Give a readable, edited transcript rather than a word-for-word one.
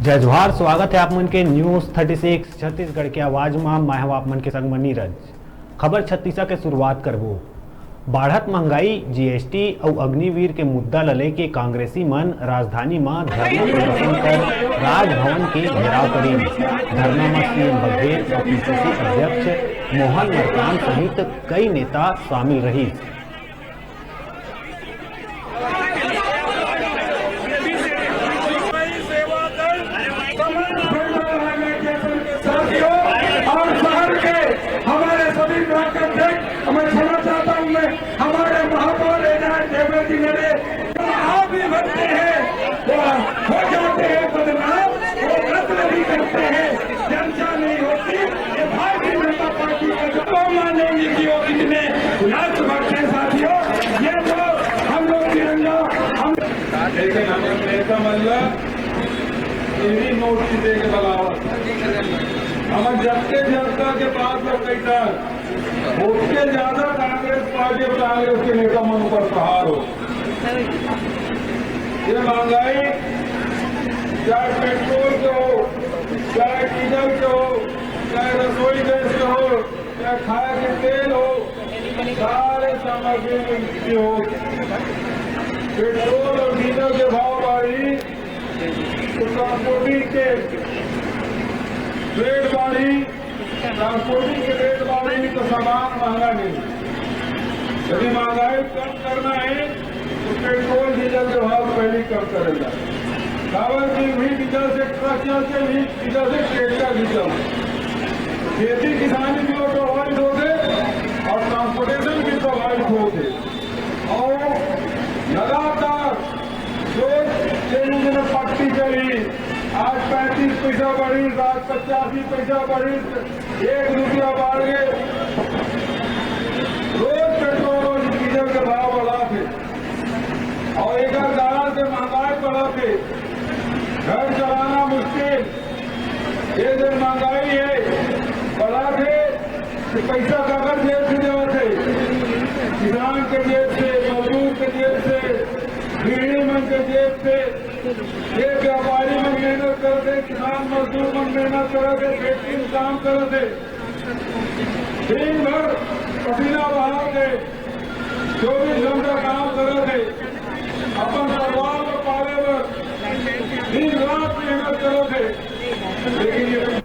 जय जोहार। स्वागत है आप मन के न्यूज 36 छत्तीसगढ़ के आवाज में। मैं हूं आप मन के संग नीरज। खबर छत्तीसगढ़ के शुरुआत करबो। बढ़त महंगाई, जीएसटी और अग्निवीर के मुद्दा ल लेके कांग्रेसी मन राजधानी में धरना प्रदर्शन कर राजभवन के घेराव करी। धरना में सीएम बघेल और पीसीसी अध्यक्ष मोहन मरकाम सहित कई नेता शामिल रही। मैं क्षमा चाहता हूँ, मैं हमारे महापौर देवती मेरे आप भी बनते हैं, वो हो जाते हैं बदनाम, वो कत्ल भी करते हैं, चर्चा नहीं होती। ये भारतीय जनता पार्टी का जो मानेंगे कि वो कितने लाजवाब है साथियों। ये तो हम लोग तिरंगा हम लेकिन हमें नेता मल्ला यही नोट की दे के बलावत हमें जबते जनता के पास में कैसा उससे ज्यादा कांग्रेस पार्टी और कांग्रेस के नेता मन पर प्रहार हो। ये महंगाई चाहे पेट्रोल के हो, चाहे डीजल के हो, चाहे रसोई गैस के हो, चाहे खाए के तेल हो, सारे सामग्री में वृद्धि हो। पेट्रोल और डीजल के भाव बढ़ी तो ट्रांसपोर्टिंग के रेट बढ़ी, ट्रांसपोर्टिंग के रेट बढ़ी तो सामान महंगा नहीं। यदि महंगाई कम करना है तो पेट्रोल डीजल के भाव पहले कम करेगा। चावल की भी डीजल से ट्रक चलते भी डीजल से ट्रैक्टर भी चलते। खेती किसानी भी प्रभावित होते और ट्रांसपोर्टेशन भी प्रभावित होते। और लगातार जो दिन पट्टी चली, आज 35 पैसा बढ़ी, आज 85 पैसा बढ़ी, 1 रुपया बढ़ गए। रोज पेट्रोल और डीजल के भाव बढ़ा थे और एक हजार से महंगाई बढ़ा थे। घर चलाना मुश्किल, ये जो महंगाई है बढ़ा थे कि पैसा कागज जेब से देवा थे, किसान के जेब से, मजदूर के जेब से, गृहिणी मन के जेब से। ये व्यापारी में मेहनत करते, किसान मजदूर में मेहनत करते, फैक्ट्री में काम करते, दिन भर पसीना बहाते, 24 घंटा काम करते, अपन परिवार को पाले दिन रात मेहनत करते। लेकिन ये